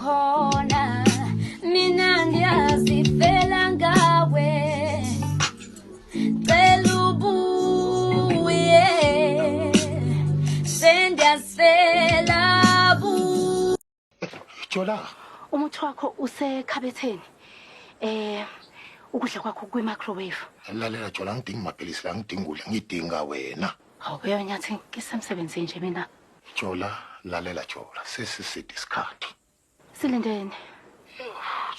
khona mina ngiyazifela ngawe cela ubuye sendiyazifela bu Jola umuthi wakho usekhabetheni ukudla kwakho kwi-microwave. lalela Jola ngidinga amaphilisi la ngidingule ngidinga wena Awuyayo nyathi ngisemsebenzini nje mina. Jola lalela Jola sesiside isikhathi Silindeni.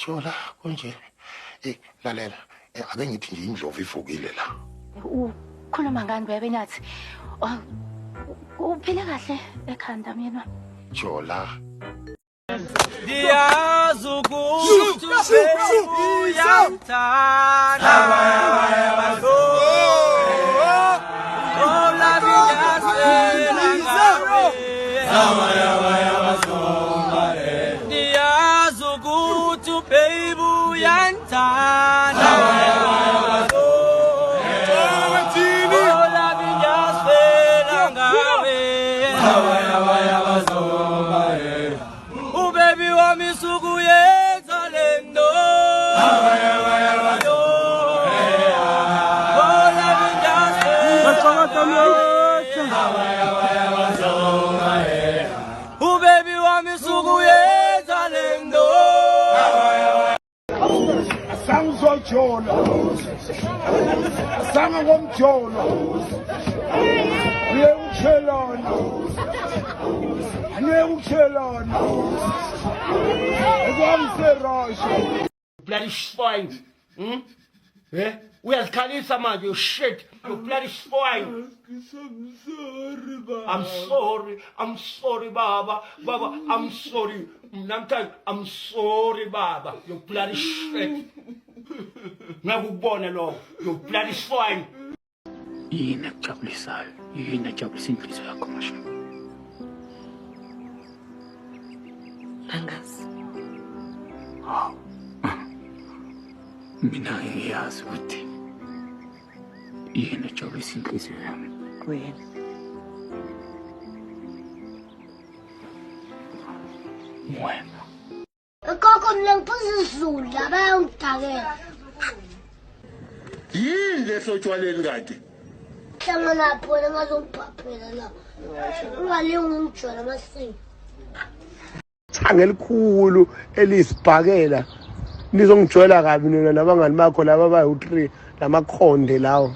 Jola konje lalela ake ngithi nje indlovu ivukile la Ukhuluma ngani bebe nyathi? Uphile kahle ekhanda mina. Jola Diyazi ukuthi uyamthanda Diyazi ukuthi baby uyamthanda Ubaby wami sukuyenza lento Ubaby wami sukuyenza lento Sangizojola Sanga ngomjola Uyekuchelana Uyekuchelana Ekwamserasha Bloody swine. Eh? Uyazikhalisa manje, you shit. You bloody swine. I'm sorry, Baba. Baba, I'm sorry. I'm sorry, Baba. You bloody shit. Ngakubona lo, you bloody swine. Yini akujabulisayo? Yini ejabulisa inhliziyo yakho masha? Angazi. Mina ngiyazi ukuthi yini ejabulisa inhliziyo yami. Wena. Wena. Koko ngiphuzizulu labayongidakela. yini lesotshwaleni kade Hlangana phela ngazongiphaphela la. Ungalingi ngijwala amasiko. Thanga elikhulu elisibhakela nizongijwela kabi nina nabangani bakho laba bayi3 lamakhonde lawo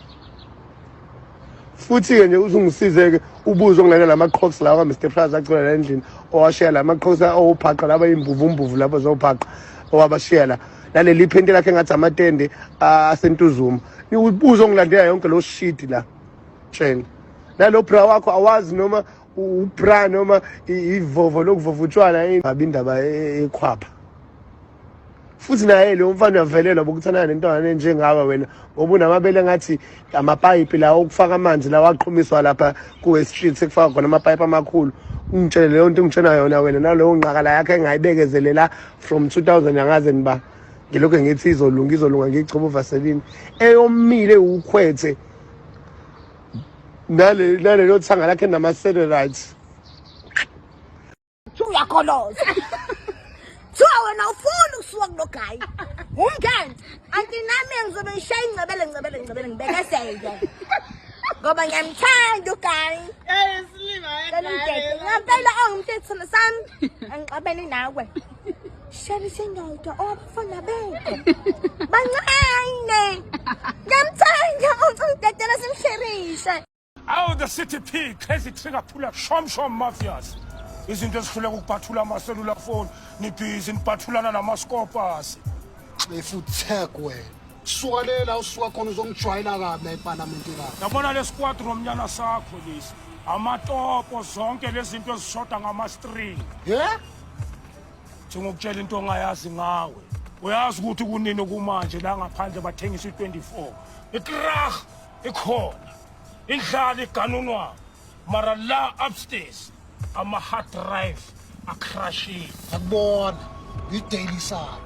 futhi ke nje uzungisizeke ubuzo ngilana lamaqhox lawa Mr Price acela la endlini owashaya lamaqhox owuphaqa laba imbuvu lapho zophaqa owabashiya la laleli iphente lakhe ngathi amatende asentuzuma ubuzo ngilandela yonke lo shit la tshela nalo bra wakho awazi noma ubra noma ivovo lokuvovutshwana indaba ekhwapha futhi naye lo mfana uyavelelwa bokuthana nentwana njengaba wena ngoba unamabele ngathi amapipe la okufaka amanzi la waqhumiswa lapha ku street sekufaka khona amapipe amakhulu ungitshele leyo nto ngitshena yona wena nalowo ngqakala yakhe engayibekezelela from 2000 yangaze niba ngilokho ngithi izolunga ngiyichoba vaseline eyomile ukhwethe nale lo thanga lakhe nama cellurites Uyakoloza. Tsuwa wena ufuna ukusuka kulogayi. Umngani, anti nami ngizobe ngishaya ingcebele ngibekeseke. Ngoba ngiyamthanda ugayi. Silima yena. Ngempela ongumthetho sami. Angixabene nawe. Shali sendoda obafana bethu. Bancane. Ngiyamthanda udedela simsherishe. Awu the city pig crazy trigger puller shom mafias izinto ezifuna ukubhathula amaselula phone nibhizi nibhathulana namascopers befuthek wena sukalela usuka khona uzongijwayela kabi la eParliament la yabona le squad romnyana sakho lesi amatopo zonke lezi zinto ezishoda ngama-string njengokutshela into ongayazi ngawe uyazi ukuthi kunini kumanje la ngaphandle bathengisa i-24 ikrah ikhona indlala iganunwa mara la upstairs ama-hard drive acrashile akubona i-daily sabo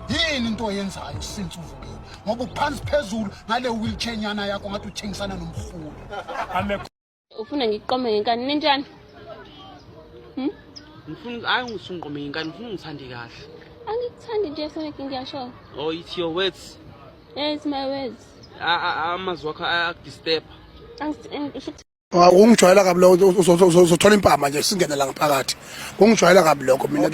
yini into oyenzayo sinsuku leyo ngoba uphansi phezulu ngale wheelchair nyana yakho ngathi uthengisana nomhulu Ufuna ngiqome ngenkani ninjani? ngifuna hayi ngisungqome ingane ngifuna ngithande kahle. Angikuthandi nje sonke ngiyasho. Oh, it's your words. Yes, my words. Amazwi akho ayadisturb. Ungijwayela kabi lokho uzothola impama nje singene la ngaphakathi. Ungijwayela kabi lokho mina.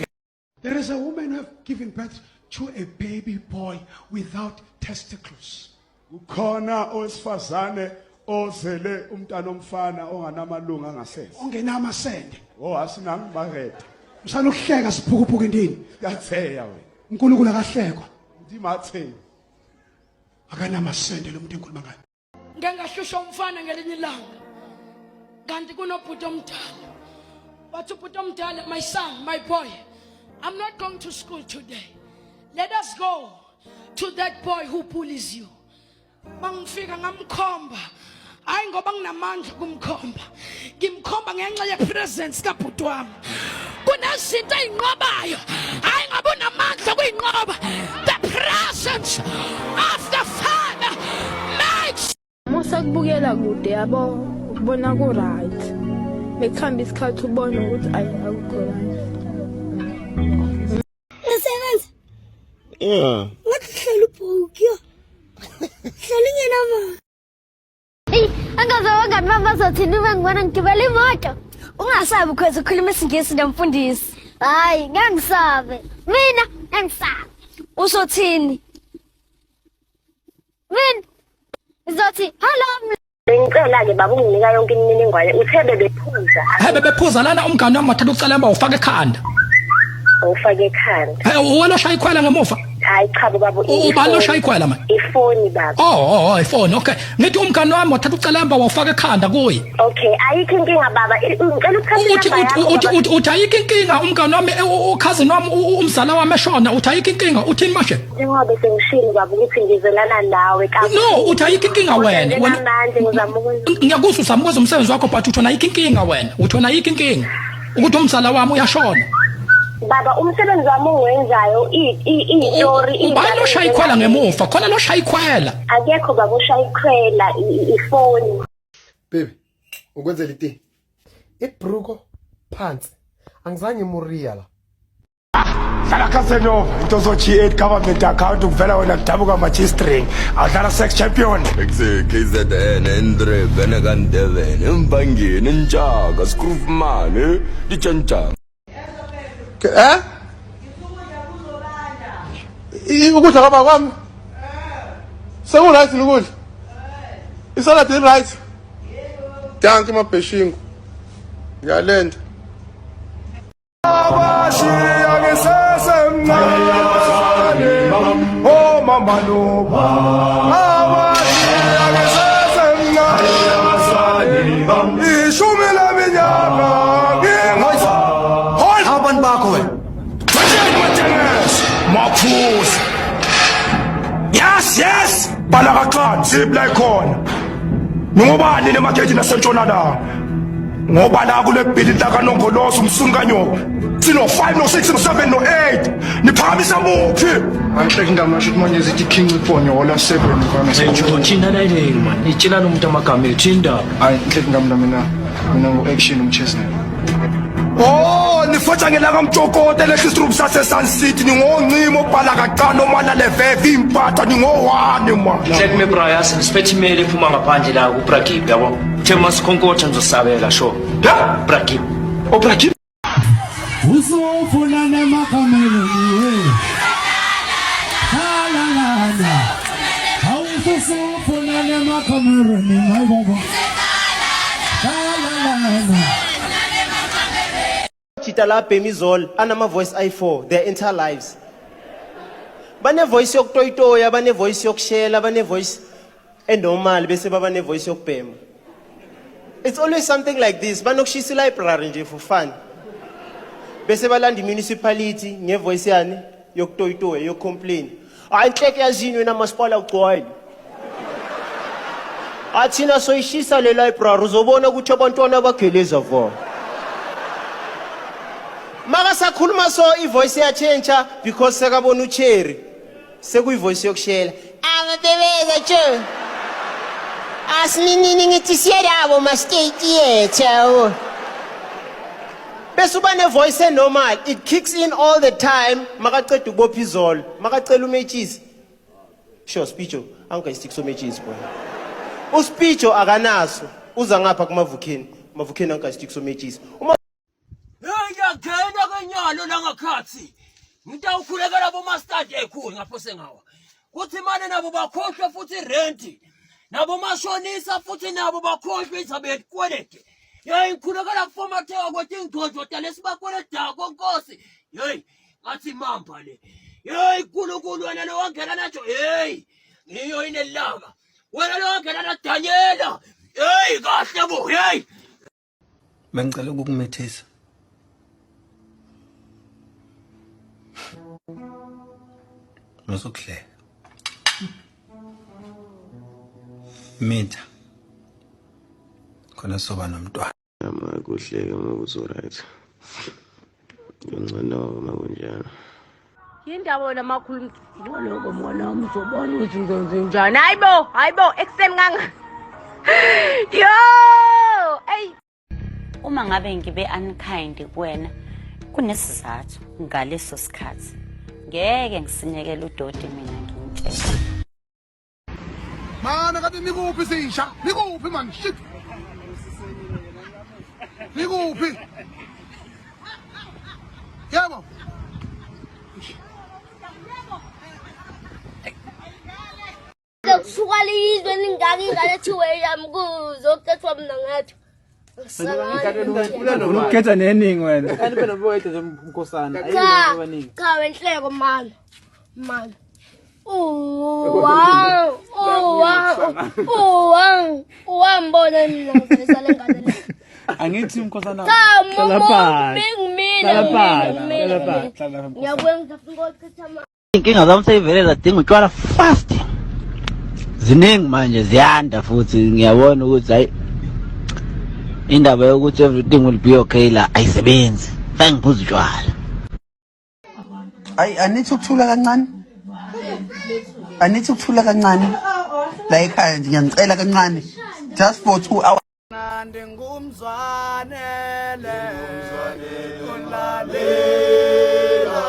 There is a woman who have given birth to a baby boy without testicles. Ukhona owesifazane ozele umntana omfana onganamalunga angasese. Ongenamasende. Oh, asinami bakhethe. Usanokuhleka siphukuphuka endini. Siyatheya wena. uNkulunkulu akahlekwa. Ndimathe. Akanamasende lo muntu enkuluma ngayo. Ngeke ngahlusha umfana ngelinye ilanga. Kanti kunobhuti omdala. Wathi ubhuti omdala, my son, my boy, I'm not going to school today. Let us go to that boy who bullies you. Bangifika ngamkhomba. Hayi ngoba nginamandla kumkhomba. Ngimkhomba ngenxa yepresence kabhuti wami. Kunezinto eyinqobayo. Hayi ngoba unamandla kuyinqoba. The presence of the Father makes. Musa kubukela kude yabo ukubona ku right. Bekuhamba isikhathi ubona ukuthi akukho right. Ngisebenza. Yeah. Ngathi hlala ubhuki. Hlala ngenama. Angaze wangani mama zothini uma ngibona ngigibela imoto. Ungasabi ukwenza ukhuluma isingisi nomfundisi. Hayi, ngangisabe. Mina ngangisabe. Usothini? Mina Izothi, hello. Ngicela ke baba unginika yonke imininingwane. Uthe bebephuza. Bephuza lana umngane wami wathatha ucelemba ufaka ekhanda. Ufake ekhanda. Wena shaya ikhwela ngemuva. Hayi cha baba. Ubani lo shaya ikhwela manje? Ifoni baba. Oh, ifoni. Okay. Ngithi umngane wami wathatha ucelemba wafaka ekhanda kuye. Okay, ayikho inkinga baba. Ngicela ukuthatha uthi ayikho inkinga umngane wami cousin wami umzala wami eshona uthi ayikho inkinga uthini manje? Njengoba sengishilo baba ukuthi ngizelana nawe kahle. No, uthi ayikho inkinga wena. Wena manje ngizama ukwenza. Ngiyakuzwa uzamukwenza umsebenzi wakho but uthi ayikho inkinga wena. Uthi ayikho inkinga. Ukuthi umzala wami uyashona. Baba umsebenzi wami ongenzayo istory ubani oshaya ikhwela ngemuva khona lo shaya ikhwela akekho baba oshaya ikhwela ifoni Baby ukwenzela iti ibruko phansi angizange imuriya la Hlala Casanova into zo G8 government account ukuvela wena kudabuka magistring adlala sex champion KZN Andre Benegan Devon Mbangeni Njaka Scroofman Dichanta ukudla kwaba kwami sekuright ukudla isalad right danke mabheshingo ngiyalenda abashiya ngesesemncane oh mama no abashiya ngesesemncane ishumi leminyaka abantu bakho wena Maphuza. Yes. Balakaxan sibla ikhona. Ngobani nemakhethi nasentshonalanga. Ngoba la kule building lakanongolozo umsunkanyoka. Sino 5 no 6 no 7 no 8. Niphamisa muphi? Angihleki ngamasho manje zithi king iphone wala 7 ngana. Thina nayini man. Itshela umuntu amagama ethu indaba. Hayi ngihleki ngamla mina ngo action umchesney. Oh, nifotha ngelaka mtshokota lehlisirubu sase Sun City ningoncimo obhala kaqana omana leveve impatha ningo-1 man. Hleki me Brian sipethimele ephuma ngaphandle la ku Brakip yabo. Thema sikhonkotha ngizosabela sho. Ha? Brakip. O Brakip. Usofuna nemakamelo niwe. Halala. Usofuna nemakamelo ni my baba. Halala. Chita la Bemizol anama voice i4 their entire lives. Bane voice yokutoyitoya, bane voice yokushela, bane voice enormal bese baba ne voice yokubhema. It's always something like this. Banokushisa library nje for fun. Bese balanda municipality nge voice yani yokutoyitoya yo complain. Hayi inhleke yazini wena masipala ugcwele. Athina soyishisa le library uzobona ukuthi abantwana bageleza vo. Maka sakhuluma so ivoice ya change because sekabona uCherry sekuyivoice yokushela ababebeza tjo asinini ngithi siyalabo ma state yethu bese uba ne-voice enormal, it kicks in all the time. Makaceda ukubopha izolo, makacela umetshisi. Sure, Spicho, angayistik sometshisi boy. Uspicho akanaso, uza ngapha kumavukheni. Mavukheni angayistik sometshisi. Ngiyagenda kenyalo langakhathi. Ngitawukhuleka labo mastadi ekhulu ngaphose ngawa. Kuthi manje nabo bakhohlwe futhi rent. Nabo mashonisa futhi nabo bakhohlwe izabe kwelete. Hey ngikhulekela kuformateka kwathi ngidodota lesibakweleta konkosi. Hey ngathi mamba le. Hey uNkulunkulu wena lo wangena nacho. Hey ngiyo inelanga. Wena lo wangena na Daniela. Hey kahle bo. Hey Bengicela ukukumethisa. Musukuhleka. Mitha. Khona soba nomntwana. Ama kuhleke ngokuthi right. Ngicela makunjani. Yindaba namakhulu lokho mona umzobona ukuthi ngenze njani. Hayibo ekseni nganga. Yo! Ey. Uma ngabe ngibe unkind kuwena kunesizathu ngaleso sikhathi. Ngeke ngisinyekele udoti mina ngintshela. Mana kade nikuphi sisha? Nikuphi man shit. Nikuphi? Yebo. Kusuka lizwe ningaki ngale thiwe yami kuzokhethwa mina ngathi. Ukhetha neningi wena. Kanti phela boyede nje umkhosana. Cha wenhleko man. Wambona mina ngisale ngane le. Angithi umkhosana. Cha ngiyabona ngifuna ukuchitha ma. Inkinga zami seyivelela dinga utshwala fast. Ziningi manje ziyanda futhi ngiyabona ukuthi hayi indaba yokuthi everything will be okay la ayisebenzi. Sengiphuza utshwala. Anithi ukuthula kancane. Anithi ukuthula kancane. La ekhaya nje ngiyacela kancane. Just for 2 hours. Nande ngumzwanele unlalela.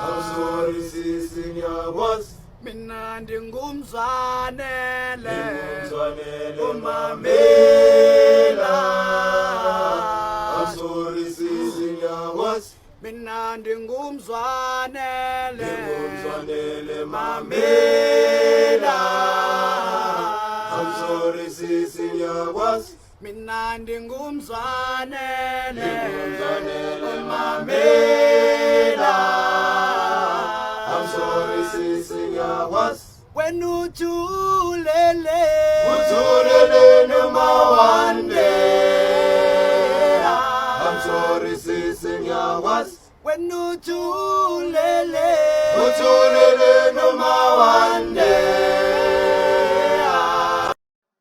I'm sorry sisi ngiyakwazi. Mina ndingumzwanele umamela. I'm sorry sisi ngiyakwazi. Mina ndingumzwanele mamela. I'm sorry sisi ngiyakwazi. Mina ndingumzwanele umamela. I'm sorry sisi ngiyakwazi. When uthulele noma one day. I'm sorry sisi ngiyakwazi. When uthulele noma one day.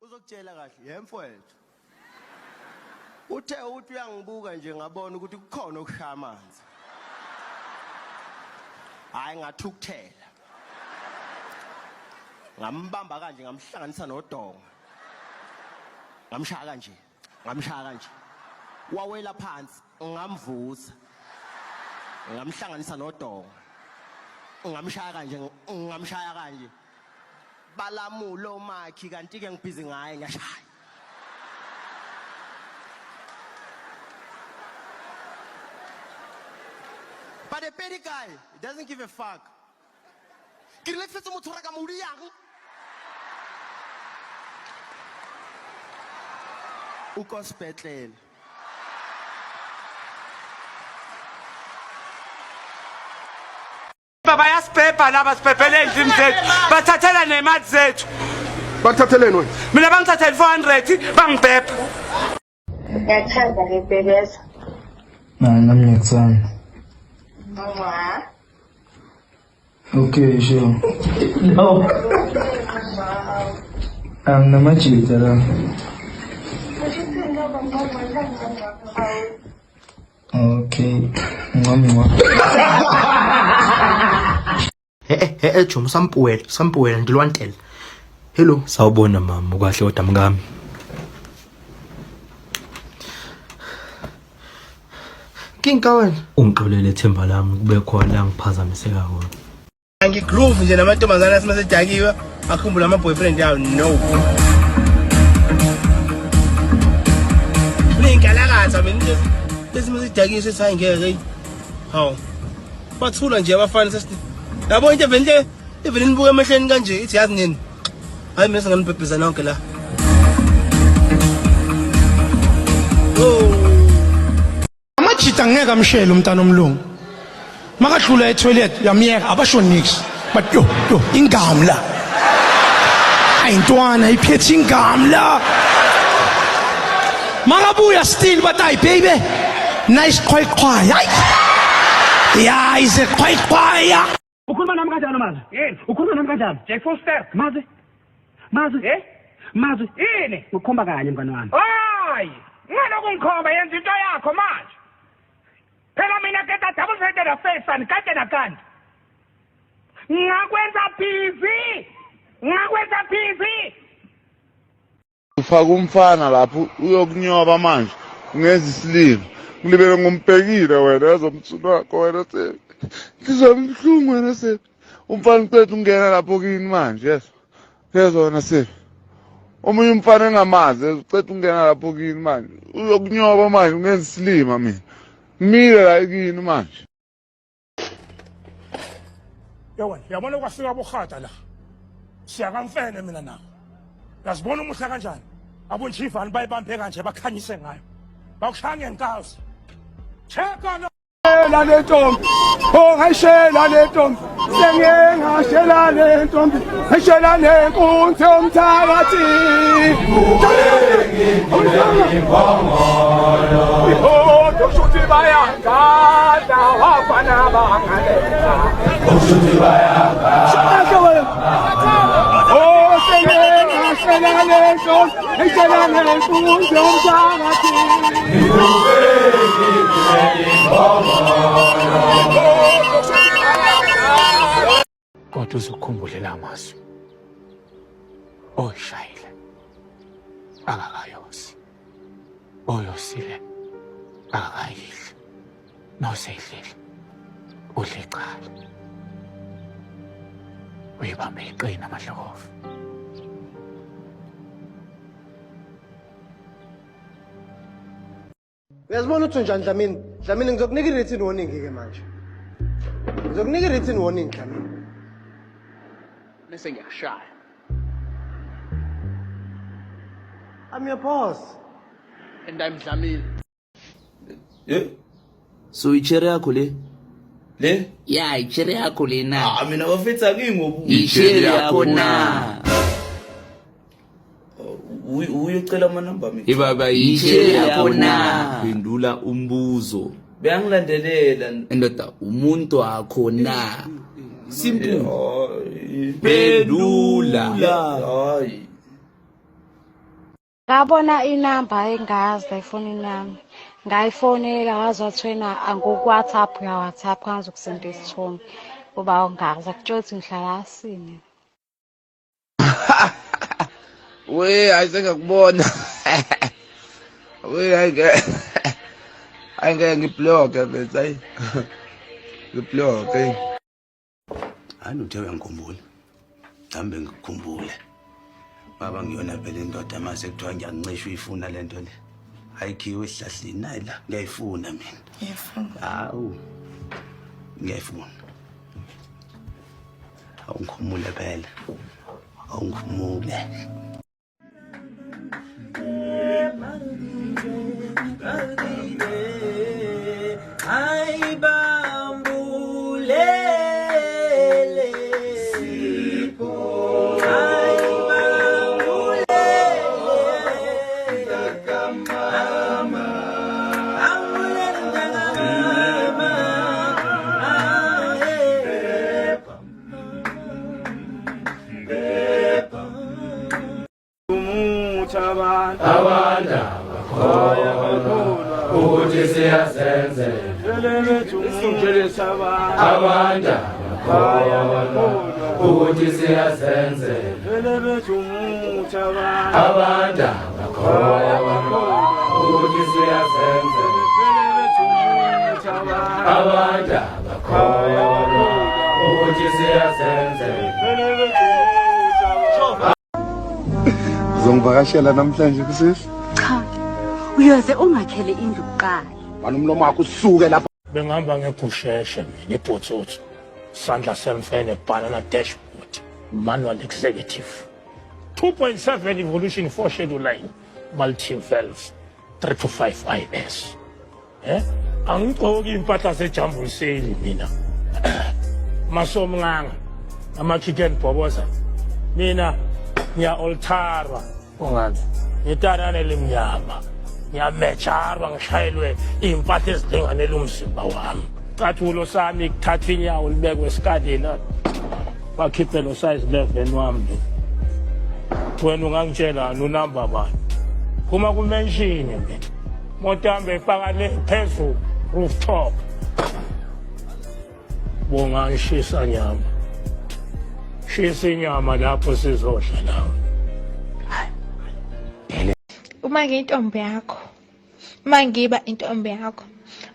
Uzokutshela kahle yemfowethu. Uthe uthi uyangibuka nje ngabona ukuthi kukhona okushaya amanzi. Hayi ngathukuthela. Ngambamba kanje ngamhlanganisa nodonga. Ngamshaya kanje. Wawela phansi ngamvusa. Ngamhlanganisa nodonga. Ngamshaya kanje. Balamulo makhi kanti ke ngibhizi ngaye ngiyashaya. But the petty guy, he doesn't give a fuck. Ke le fetse motho raka modi yang. Ukospetlele. Baba yasiphepha laba siphepele endlini zethu. Bathathela nemali zethu. Bathatheleni wena? Mina bangithathela 400 bangiphepha. Ngiyathanda ke bebeza. Nami ngiyakuthanda. Mama. Okay, sure. No. Namajita la. Okay. Ngomwa. Jom sampuwela ndilwantela. Hello. Sawubona mama, ukwahle kodwa mngami. Kinka wena. Ungixolele themba lami kube khona la ngiphazamiseka khona. Angigroove nje namantombazana asimasedakiwe akhumbula ama boyfriend yawo no. Ningalakaza mina nje lesimasedakile sethi hayi ngeke. Hawu. Bathula nje abafana sesithi. Yabo into evele nibuka emehlweni kanje ithi yazi nini. Hayi mina senganibhebheza nonke la. Amajita ngeke amshele umntana omlungu. Makadlula etoilet yamiyeka abasho nix. But yo ingamla. Ayintwana iphethe ingamla. Makabuya still but I baby. Nice quiet. Yeah, is a quiet. Ukhuluma nami kanjani manje? Yini? Ukhuluma nami kanjani? Jack Foster. Mazi. Mazi. Yini? Ukhomba kanye mngani wami. Hayi. Ngaloku ngikhomba yenza into yakho manje. Phela mina keta double sided affairs kade nakandi. Ngakwenza busy. Ufaka umfana lapho uyokunyoba manje. Ungeza isililo. Ngilibele ngombhekile wena yazomtsuna wakho wena se. Ngizomhlungu wena se. Umfana uqeda ungena lapho kini manje yes. Yezona se. Omunye umfana engamazi uqeda ungena lapho kini manje. Uyokunyoba manje ungenza isilima mina. Mile la kini manje. Yabona kwafika bokhata la. Siyakamfene mina nawo. Yazibona umuhla kanjani? Abonchifani bayibambe kanje bakhanyise ngayo. Bakushaya ngenkazi. Cheka lo. La lentombi. Oh ngayishela lentombi. Sengeke ngashela lentombi. Ngayishela lenkunzi yomthakathi. Oh doshuthi bayangada wafana bangalela. Doshuthi bayangada. Oh sengeke ngashela lentombi. Ngayishela lenkunzi yomthakathi. Kodwa uzukhumbule la mazwi. Oyishayile. Akakayosi. Oyosile. Akakayidli. Noseyidlile. Udle icala. Uyibambe iqina amahlokofu. Uyazibona ukuthi njani Dlamini ngizokunika i-written warning ke manje. Ngizokunika i-written warning Dlamini. Bese ngiyashaya. I'm your boss. And I'm Dlamini. So ichere yakho le? Le? Yeah, ichere yakho le na. Mina bafetha kingobu. Ichere yakho na. Uyocela amanamba mina. Ibaba ichere yakho na. Phendula umbuzo. Beyangilandelela endoda umuntu wakho na. Simple. Phendula. Hayi. Ngabona inamba engazi efonini yami. Ngayifonela wazothwena angokuWhatsApp ya WhatsApp kanzi ukusenda isithombe. Kuba ungazi akutshothi ngihlala asini. We ayisengakubona. We ayike ngiblock bese ayi. Ngiblock hey. Anuthe uyangikhumbula. Hambe ngikukhumbule. Baba ngiyona phela indoda mase kuthiwa ngiyancisha uyifuna lento le. Ayikhiwe esihlahleni nayi la ngiyayifuna mina. Ngiyafuna. Hawu. Ngiyayifuna. Awungikhumule phela. Awungikhumule. Ay bambulele sipo. Ay bambulele mama. Ambulele mama. Abanda bakhoya bakholwa ukuthi siyasenze abanda bakhoya bakholwa ukuthi siyasenze abanda bakhoya bakholwa ukuthi siyasenze abantu abakholwa ukuthi siyasenzela. Uzongivakashela namhlanje kusisi? Cha. Uyoze ungakhele indlu kuqala. Bani umlomo wakho usuke lapha. Bengihamba ngegusheshe nebhotsotso. Sandla semfene banana dashboard. Manual executive. 2.7 evolution 4 schedule line. Multi-valve. 3 to 5 IS. Angigqoki impahla sejambulseli mina. Masomnganga. Ama-chicken bhoboza. Mina ngiya oltarwa ungani ngitarane lemnyama ngiyametsharwa ngishayelwe impahla ezilinganele umzimba wami cathulo sami kuthathwa inyawo libekwe esikadini bakhiphe lo size 11 wami wena ungangitshelani unamba bani kuma kumenshini mina motambe ifaka le phezulu rooftop bonga ngishisa nyama shisa inyama lapho sizodla nawe. Uma ngiyintombi yakho, uma ngiba intombi yakho,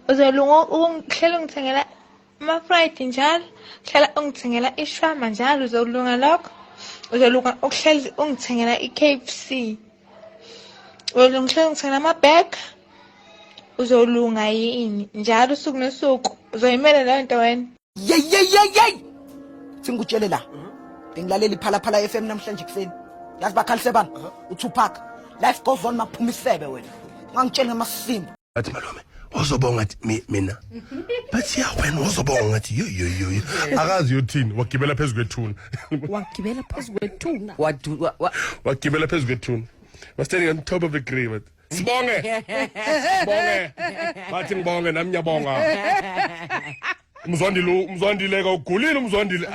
uzolunga ukuhlela ungithengela ama-fried njalo, hlela ungithengela ishwama njalo, uzolunga lokho, uzolunga ukuhleli ungithengela i-KFC, uzolunga ukuhlela ungithengela ama-bag, uzolunga yini njalo usuku nosuku, uzoyimela leyo nto wena. Yey! Singutshele la. Bengilalela Phalaphala FM namhlanje kuseni. Yazi bakhalise bani? uTupac. Life goes on maphuma isebe wena. Ngangitshela ngamasimba. Athi malume, uzobonga ngathi mina. Bathi ya wena uzobonga ngathi yo. Akazi yothini wagibela phezulu kwethuna. Wagibela phezulu kwethuna. Wagibela phezulu kwethuna. Was standing on top of the grave. Sibonge. Bathi ngibonge nami ngiyabonga. Umzwandileka ugulile umzwandile.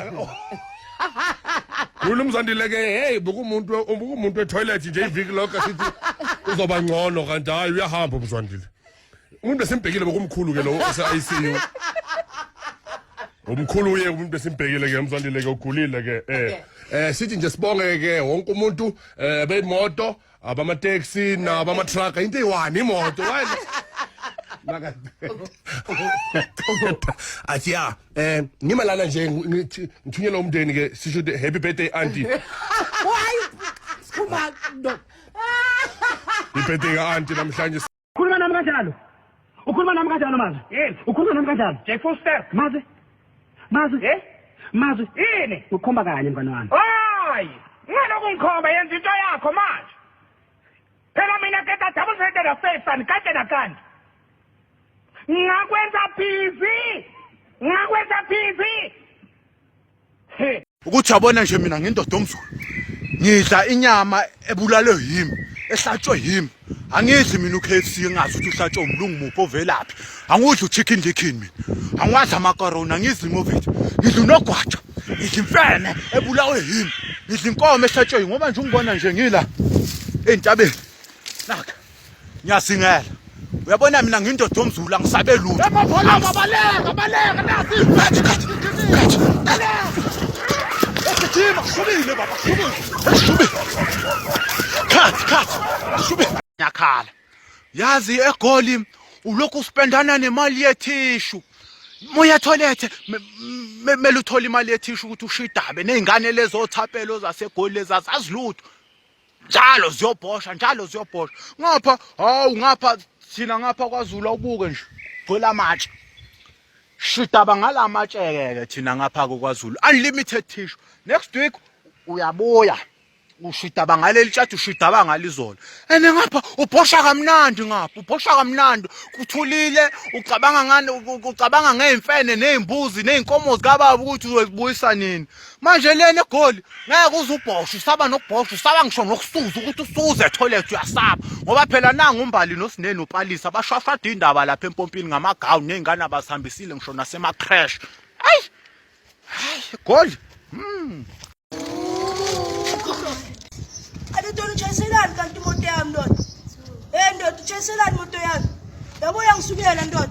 Umzwandileke hey bukumuntu etoilet nje iviki lonke sithi uzoba ngcono kanti hayi uyahamba umzwandile. Umuntu esimbhekile bokumkhulu ke lo ose-ICU. Umkhulu uye umuntu esimbhekile ke umzwandile ke ugulile ke sithi nje sibonge ke wonke umuntu bemoto abama-taxi nabama-truck into eyi-1 imoto athi ya ngimalana nje ngithunyelwa umndeni ke sisho ukuthi happy birthday auntie. Birthday ka auntie namhlanje. Ukhuluma nami kanjalo mazi. Yini? Ukhuluma nami kanjalo? J full step. Mazi. Yini? Ukhomba kanye mngani wami. Hayi. Ngaloku ngikhomba yenza into yakho manje. Phela mina ke double sided affairs kade nakanje. Ngakwenza busy. Ukuthi yabona nje mina ngindoda omzulu. Ngidla inyama ebulalwe yimi, ehlatshwe yimi. Angidli mina uKFC ngazi ukuthi uhlatshwe umlungu mupho velaphi. Angudli uchicken dikin mina. Angwazi amakaroni, angidli imovithi. Ngidla unogwaja. Ngidla imfene ebulawe yimi. Ngidla inkomo ehlatshwe ngoba nje ungibona nje ngila entabeni. Naka. Ngiyasingela. Uyabona mina ngindoda omzulu angisabe lutho. Baleka nasi. Ejima shubile baba shubile. Cut. Shubile. Nyakhala. Yazi egoli ulokhu uspendana nemali yethishu. Moya toilet mele uthola imali yethishu ukuthi ushidabe nezingane lezo othaphelo zasegoli lezazazi lutho. Njalo ziyobhosha. Ngapha thina ngapha kwaZulu ubuke nje. Gcwele amatshe. Shidaba ngalamatshe ke thina ngapha kwaZulu. Unlimited tissue. Next week uyabuya. Ushidaba ngaleli tshati ushidaba ngalizolo. Ene ngapha ubhosha kamnandi kuthulile ucabanga ngeimfene nezimbuzi nezinkomo zikababa ukuthi uzobuyisa nini. Manje lena egoli ngeke uzubhosha usaba nokubhosha usaba ngisho nokusuza ukuthi usuze toilet uyasaba ngoba phela nanga umbali noSinene uPalisa bashashada indaba lapha empompini ngamagawu nezingane abasihambisile ngisho nasema crash. Hayi egoli. Adotona uchayiselani kanti imoto yami ndoda? Ndoda uchayiselani imoto yami? Yabo yangisukela ndoda.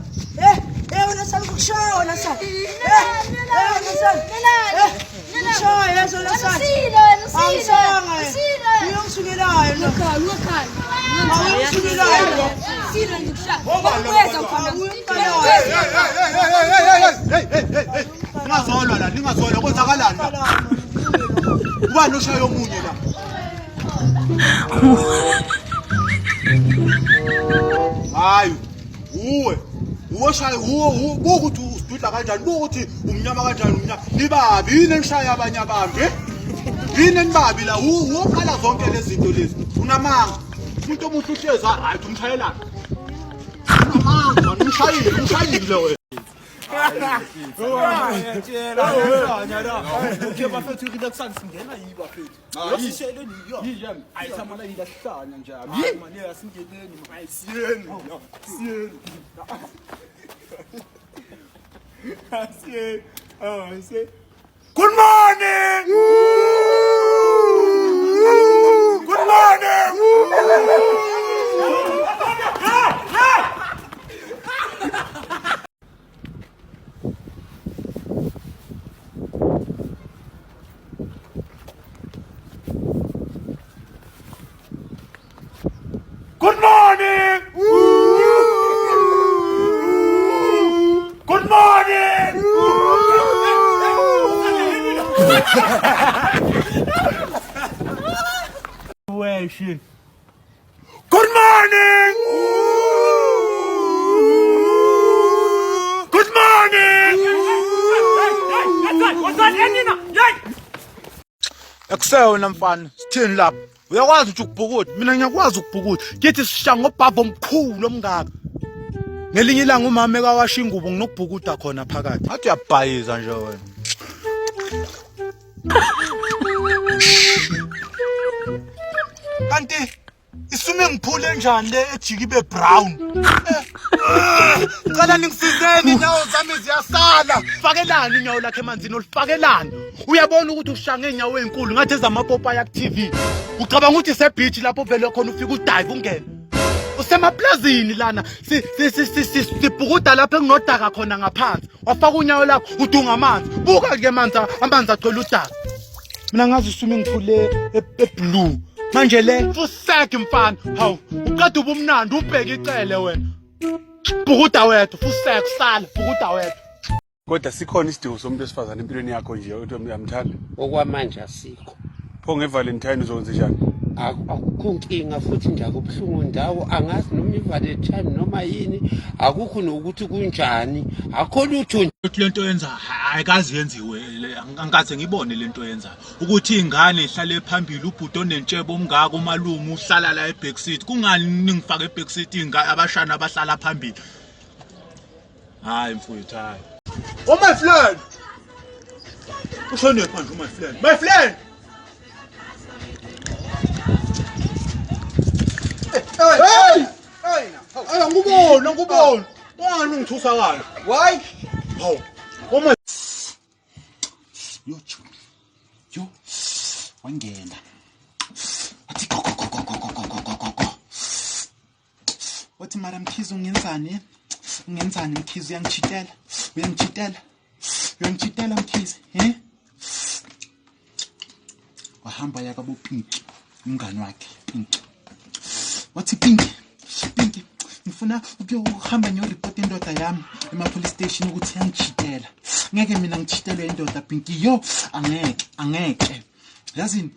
Wena sami kukushaya wena sami. Wena sami. Kushaya wena sami. Angisanga. Uyongisukelayo lo. Uyongisukelayo lo. Sina ngikushaya. Ngoba Uyenza khona. Ningazolwa la, ningazolwa kwenzakalani la? Ubani oshaya omunye la? Hayi, uwe shaya ukuthi usidudla kanjani, ukuthi umnyama kanjani umnyama. Nibabi yini enishaya abanye abantu, yini enibabi la, uqala zonke lezi zinto lezi. Unamanga. Umuntu omuhle uhleza, hayi umshayelana. Unamanga, umshayile wena. Okay, bafethu relaxani singena yiba fethu. Yosishele niyo. Yiyami. Ayithamala yilahlanya njalo. Hayi manje asingeneni manje. Siyeni. Siyeni. Oh, say. Good morning. Good morning. Good morning! Good morning! Where is she? Good morning! Good morning! Ekusewona mfana, sithini lapha? Uyakwazi ukuthi ukubhukuda, mina ngiyakwazi ukubhukuda. Ngithi sisha ngobhava omkhulu omngaka. Ngelinye ilanga umama ekawasha ingubo nginokubhukuda khona phakathi. Athi uyabhayiza nje wena. Kanti isume ngiphule njani le ejiki be brown? Qala ningisizeni nawo zami ziyasala. Fakelani inyawo lakhe emanzini olifakelani. Uyabona ukuthi usha ngenyawo ezinkulu ngathi ezamapopa yak TV. Ucabanga ukuthi ise beach lapho vele khona ufika udive ungene. Usemaplazini lana sibhukuda lapho enginodaka khona ngaphansi. Wafaka unyawo lakho udunga amanzi. Buka ke amanzi agcwele udaka. Mina ngazi isume ngiphule eblue. Manje le fuseke mfana. Hawu, uqeda ubumnandi ubheke icele wena. Bhukuda wethu fuseke sala bhukuda wethu. Kodwa sikhona isidingo somuntu esifazana empilweni yakho nje ukuthi uyamthanda. Okwamanje asikho. Pho ngeValentine uzokwenza njani? Akukho inkinga futhi nje akubhlungu ndawo angazi noma iValentine noma yini akukho nokuthi kunjani akho lutho lento yenza ayikazi yenziwe angikaze ngibone lento yenza ukuthi ingane ihlale phambili ubhuti onentshebo omngaka umalume uhlala la eback seat kungani ningifaka eback seat abashana abahlala phambili hayi mfowethu hayi Oh my friend. Ushone manje my friend. My friend. Hey. Hey, ngubona. Wani ngithusa kana? Why? Haw. Oh my. Yo. Wangena. Athi Wathi mara Mkhize ungenzani? Ungenzani Mkhize uyangitshitela? Uyangitshitela Mkhize, Wahamba yakabo Pinki, umngani wakhe Pinki. Wathi Pinki, ngifuna ukuyohamba ngiyoreport indoda yami ema-police station ukuthi yangitshitela. Ngeke mina ngitshitelwe indoda Pinki, yo angeke. Yazini?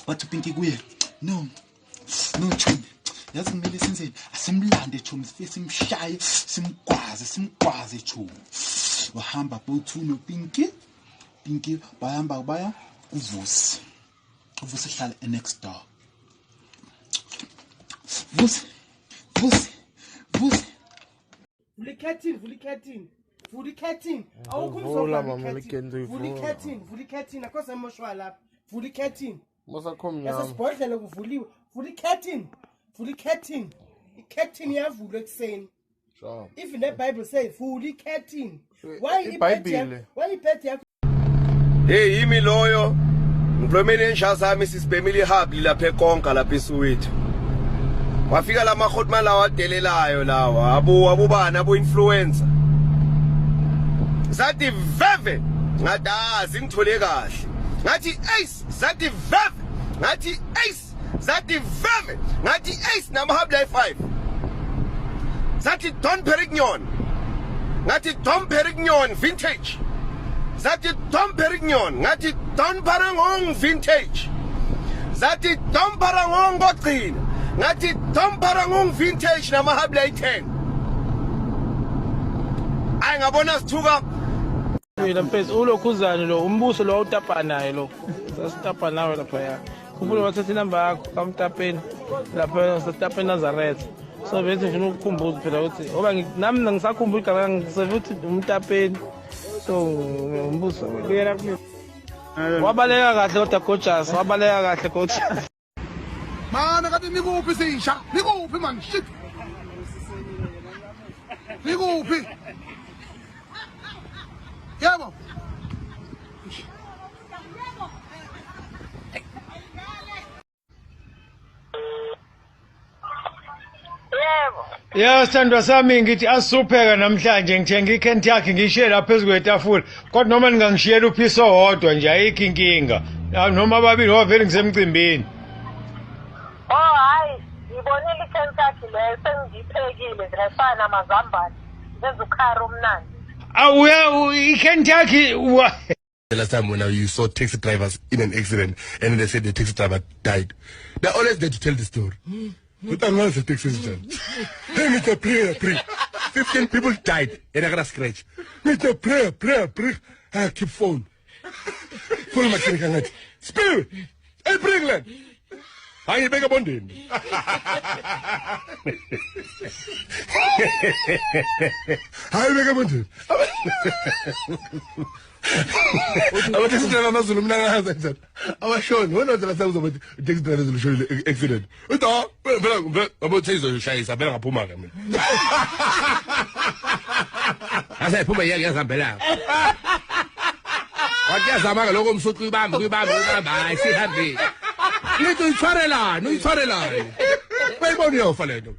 Wathi Pinki kuye, no Chumi. Yazi kumele senzeni asimlande Chumi sifike simshaye simgwaze Chumi. Wahamba both no Pinki bayamba baya uvusi hlala next door. Vusi Vuli curtain awukhuluma vuli curtain akho semoshwa lapha vuli curtain Mosakhomnyama yasesibhodlela kuvuliwe vuli curtain i-curtain yavulwa ekseni even the Bible say vuli curtain why ibhedi yakho Hey yimi loyo ngiployimeni ensha sami sisibhemile hub lapha ekonka lapha eSoweto wafika la makhotma lawa adelelayo lawa abubana abo-influencer sathi veve ngadazi ngithole kahle ngathi ace zathi veve ngathi ace zathi veve ngathi ace namahabla 5 zathi Don Perignon ngathi Don Perignon vintage zathi Don Perignon ngathi Don Parangong vintage zathi Don Parangong ogcina ngathi Don Parangong vintage namahabla 10 ay ngabona sithuka Mina mfethu ulokhuzane lo umbuso lo utapa naye lo sasitapa nawe lapha ya kubulo wathatha inamba yakho kamtapeni lapha sasitapa eNazareth so bese ngifuna ukukhumbuza phela ukuthi oba nami ngisakhumbula igama ngiseve ukuthi umtapeni so umbuso kuyena kimi wabaleka kahle kodwa gorgeous wabaleka kahle gorgeous Mana kade nikuphi sisha nikuphi man shit nikuphi Yebo. Ya sithandwa sami ngithi asupheka namhlanje ngithenga iKentucky ngishiye lapha phezulu kwetafula kodwa noma ningangishiyela uphisa owodwa nje ayikho inkinga noma babili ovele ngisemcimbini. Oh hayi ngibonile iKentucky leyo sengiyiphekile ngifana namazambane ngenza ukharo omnandi. Kentucky. The last time when you saw taxi drivers in an accident and then they said the taxi driver died, they're always there to tell the story. But I'm not the taxi driver. Hey, Mr. Pray. 15 people died and I got a scratch. Mr. Pray. I keep phone. Full mechanic. Spirit. Hey, England. I beg a bonding. I beg a bonding. I was just telling us to I was showing when was the last time I take the resolution accident. But about say so shy is a better puma. I said puma yes I'm better. What yes I'm a logo so to bam I see happy. Little Farela, no Farela. Why won't you follow them?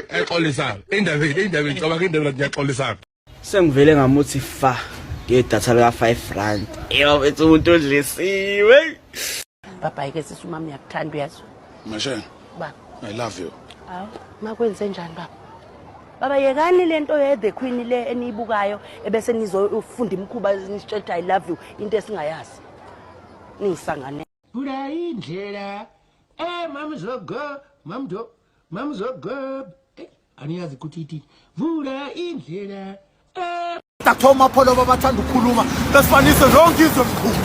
I call this out. In the way, call this out. Sengivele ngamuthi fa ngedatha lika 5 rand. Yo ethi umuntu odlisiwe. Baba yike sisi mama uyakuthanda uyazi. Mashane. Baba. I love you. Hawu, makwenze njani baba? Baba yekani lento ye the queen le eniyibukayo ebese nizofunda imkhuba nisitshela I love you into esingayazi. Ningisangane. Bula indlela mamzogo mamzogo aniyazi ukuthi ithi vula indlela Daktoma pholo babathanda ukukhuluma besifanise lonke izwe mkhulu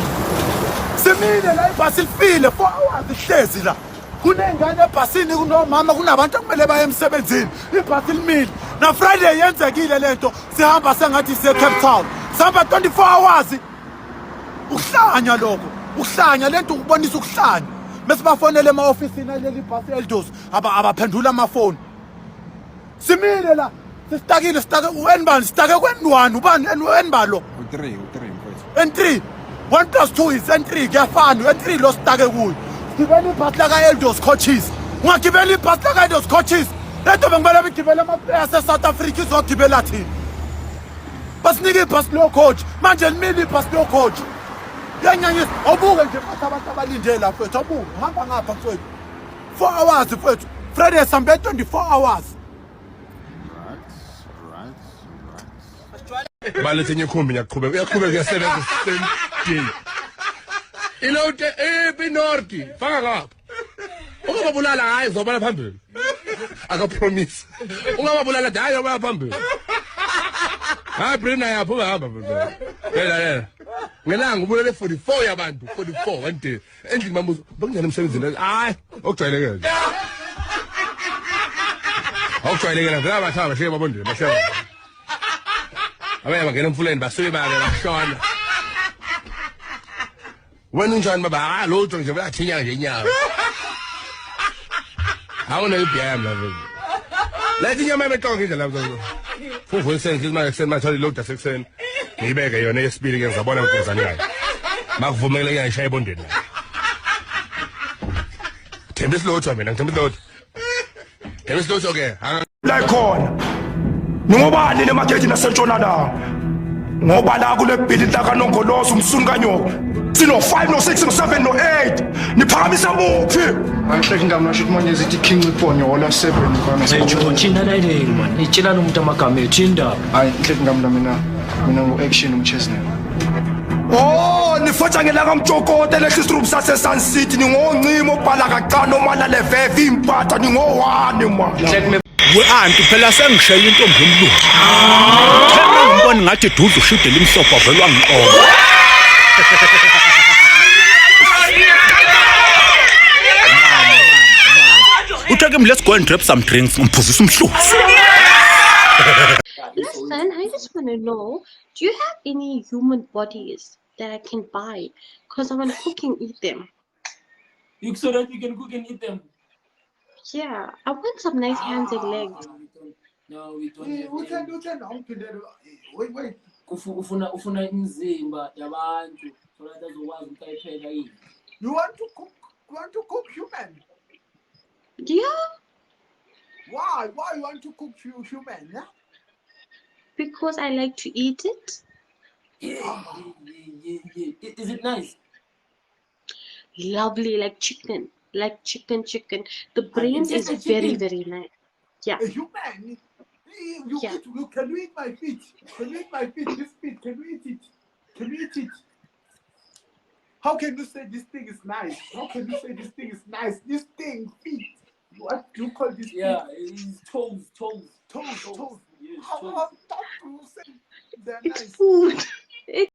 Simile la ibhasi lifile 4 hours ihlezi la kunengane ebhasini kunomama kunabantu akumele baye emsebenzini ibhasi limile na Friday yenzekile lento sihamba sengathi siye Cape Town sihamba 24 hours ukuhlanya lokho ukuhlanya lento ukubonisa ukuhlanya bese bafonele ema-ofisini aleli bhasi eldos abaphendula amafoni Simile la sistakile wenibani sitake kweni-1 ubani wenibalo U3 mfethu N3 1 plus 2 is N3 kuyafana N3 lo sitake kuyo gibela ibhasi laka-eldos coaches ungagibela ibhasi laka-eldos coaches lento bengibele begibela ama-players e-South Africa izogibela thina basinike ibhasi lo coach manje limile ibhasi lo coach yanyanyisa awubuke nje bathi abantu abalinde la mfethu awubuke uhamba ngapha mfethu 4 hours mfethu Friday sambe 24 hours Balethe nyekhumbi ngiyaqhubeka uyaqhubeka uyasebenza same day. Ilote ebinorti faka ngapha. Ungababulala hayi zobala phambili. Aka promise. Ungababulala hayi zobala phambili. Ha Brina yapho hamba phela. Yela. Ngelanga ubulale 44 yabantu 44 one day. Endlini mamuzo bengena emsebenzini hayi okujwayelekile. Okujwayelekile ngaba bathi abahleke babondile bahleke. Abanye bangena emfuleni basuke bake bashona. Wena unjani baba lutho nje bayathinya nje inyawo. Awuna ibiyam la vele. Lethi inyama emetonga indlela lapho. Fufu esenhle imali ekseni mathali load asekuseni. Ngiyibeke yona yesibili ke ngizabona nkosana yayo. Makuvumele ngiyashaya ebondeni. Thembe silotho mina ngithembe silotho. Thembe silotho ke. La khona. Ningobani nemakhethi nasentshonalanga. ngoba la kule bhili lakanongolozo umsunukanyoko sino-5 no-6 no-7 no-8 niphakamisa muphi angihleki ingama nasho ukuthi manje zithi king iponyola 7 Thina layini man itshelana umuntu amagama ethu indaba hayi ngihleki ingama mina ngu-action umchesnel Oh, nifotsha ngelaka lehlisirum sase-Sun City ningoncima obhala kacana omalale veve impatha ningo-1 man we-anti phela sengishela intombi yomlungu phela ngibona ngathi dudla ushidela imsobho velwa ngiqobo utake let's go and grab some drinks ngimphuzisa umhluzi. Listen, I just want to know, do you have any human bodies that I can buy? Because I want to cook and eat them. So that you can cook and eat them? Yeah, I want some nice hands and legs. No, we don't have Wait. ufuna imizimba yabantu so that azokwazi ukuthi ayipheka yini. You want to cook human? Yeah. Why you want to cook human? Yeah? Because I like to eat it. Yeah. Is it nice? Lovely, like chicken. Like chicken. The brains is very, very nice. Yeah. A human? Can you eat my feet? Can you eat my feet? This feet, can you eat it? Can you eat it? How can you say this thing is nice? How can you say this thing is nice? This thing, feet. What do you call this? Yeah, feet? it's toes. Toes. Yes, How toes. about you say they're It's nice? food.